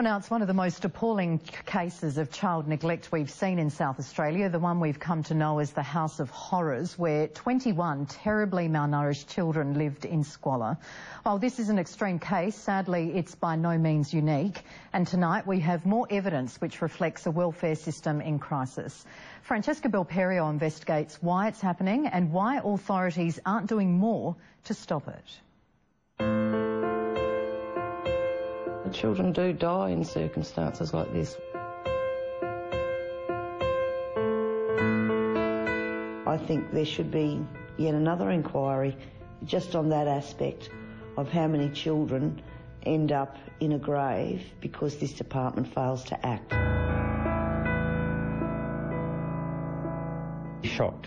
Well, now it's one of the most appalling cases of child neglect we've seen in South Australia, the one we've come to know as the House of Horrors, where 21 terribly malnourished children lived in squalor. While this is an extreme case, sadly it's by no means unique, and tonight we have more evidence which reflects a welfare system in crisis. Francesca Belperio investigates why it's happening and why authorities aren't doing more to stop it. Children do die in circumstances like this. I think there should be yet another inquiry just on that aspect of how many children end up in a grave because this department fails to act. Shocked,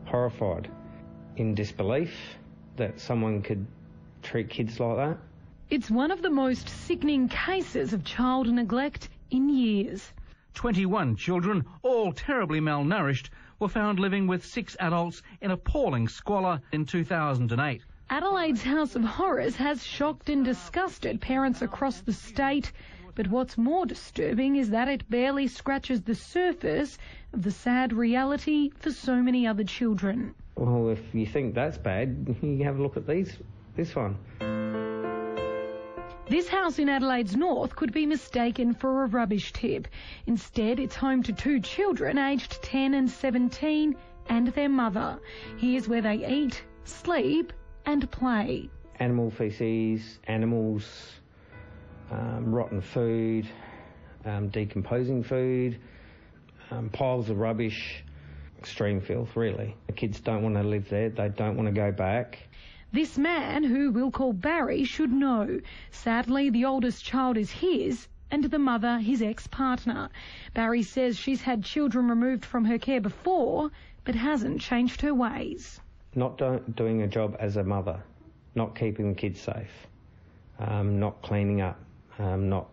horrified, in disbelief that someone could treat kids like that. It's one of the most sickening cases of child neglect in years. 21 children, all terribly malnourished, were found living with 6 adults in appalling squalor in 2008. Adelaide's House of Horrors has shocked and disgusted parents across the state, but what's more disturbing is that it barely scratches the surface of the sad reality for so many other children. Well, if you think that's bad, you have a look at this one. This house in Adelaide's north could be mistaken for a rubbish tip. Instead, it's home to 2 children aged 10 and 17 and their mother. Here's where they eat, sleep and play. Animal feces, animals, rotten food, decomposing food, piles of rubbish, extreme filth really. The kids don't want to live there, they don't want to go back. This man, who we'll call Barry, should know. Sadly, the oldest child is his and the mother his ex-partner. Barry says she's had children removed from her care before, but hasn't changed her ways. Not doing a job as a mother, not keeping the kids safe, not cleaning up, not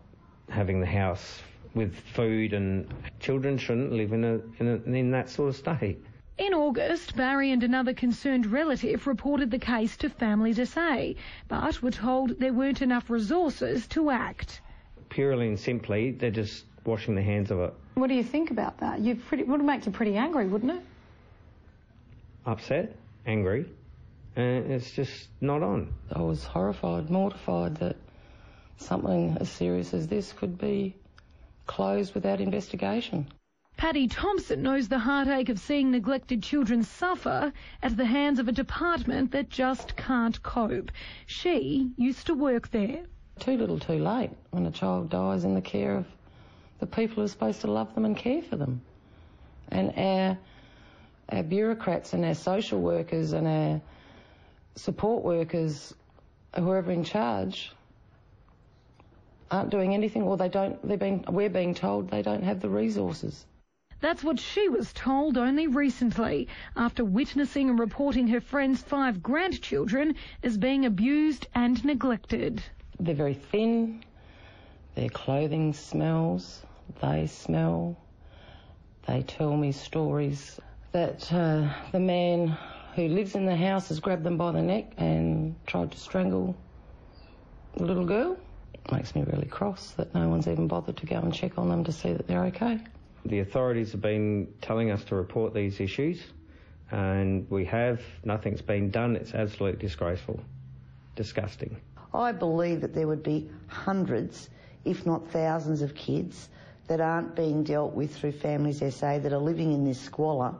having the house with food, and children shouldn't live in that sort of state. In August, Barry and another concerned relative reported the case to Families SA, but were told there weren't enough resources to act. Purely and simply, they're just washing their hands of it. What do you think about that? It would make you pretty angry, wouldn't it? Upset, angry, and it's just not on. I was horrified, mortified that something as serious as this could be closed without investigation. Paddy Thompson knows the heartache of seeing neglected children suffer at the hands of a department that just can't cope. She used to work there. Too little too late when a child dies in the care of the people who are supposed to love them and care for them. And our bureaucrats and our social workers and our support workers, whoever in charge, aren't doing anything, or we're being told they don't have the resources. That's what she was told only recently, after witnessing and reporting her friend's 5 grandchildren as being abused and neglected. They're very thin, their clothing smells, they smell. They tell me stories that the man who lives in the house has grabbed them by the neck and tried to strangle the little girl. It makes me really cross that no one's even bothered to go and check on them to see that they're okay. The authorities have been telling us to report these issues, and we have. Nothing's been done. It's absolutely disgraceful, disgusting. I believe that there would be hundreds, if not thousands, of kids that aren't being dealt with through Families SA that are living in this squalor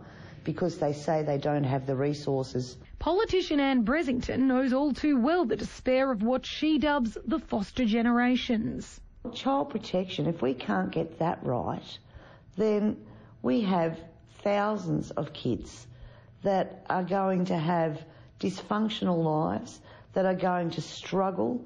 because they say they don't have the resources. Politician Anne Bressington knows all too well the despair of what she dubs the foster generations. Child protection, if we can't get that right, then we have thousands of kids that are going to have dysfunctional lives, that are going to struggle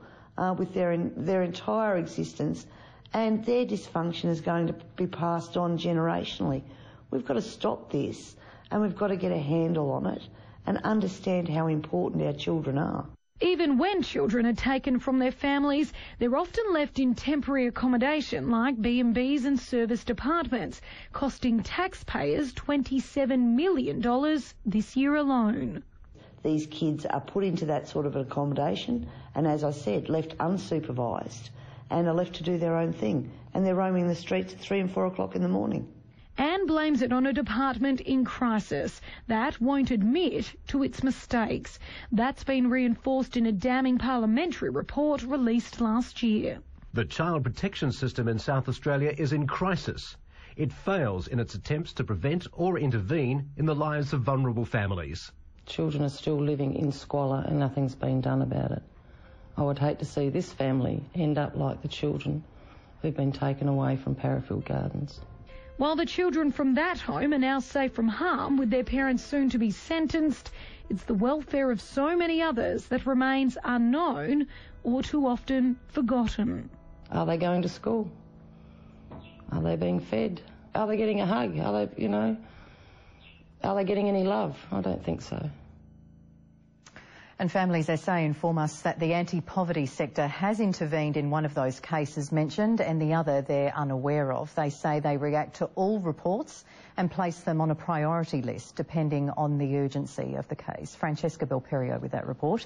with their entire existence, and their dysfunction is going to be passed on generationally. We've got to stop this, and we've got to get a handle on it and understand how important our children are. Even when children are taken from their families, they're often left in temporary accommodation like B&Bs and service departments, costing taxpayers $27 million this year alone. These kids are put into that sort of accommodation and, as I said, left unsupervised. and are left to do their own thing. And they're roaming the streets at 3 and 4 o'clock in the morning. Anne blames it on a department in crisis that won't admit to its mistakes. That's been reinforced in a damning parliamentary report released last year. The child protection system in South Australia is in crisis. It fails in its attempts to prevent or intervene in the lives of vulnerable families. Children are still living in squalor and nothing's been done about it. I would hate to see this family end up like the children who've been taken away from Parafield Gardens. While the children from that home are now safe from harm, with their parents soon to be sentenced, it's the welfare of so many others that remains unknown or too often forgotten. Are they going to school? Are they being fed? Are they getting a hug? Are they, are they getting any love? I don't think so. And Families SA inform us that the anti-poverty sector has intervened in one of those cases mentioned and the other they're unaware of. They say they react to all reports and place them on a priority list depending on the urgency of the case. Francesca Belperio with that report.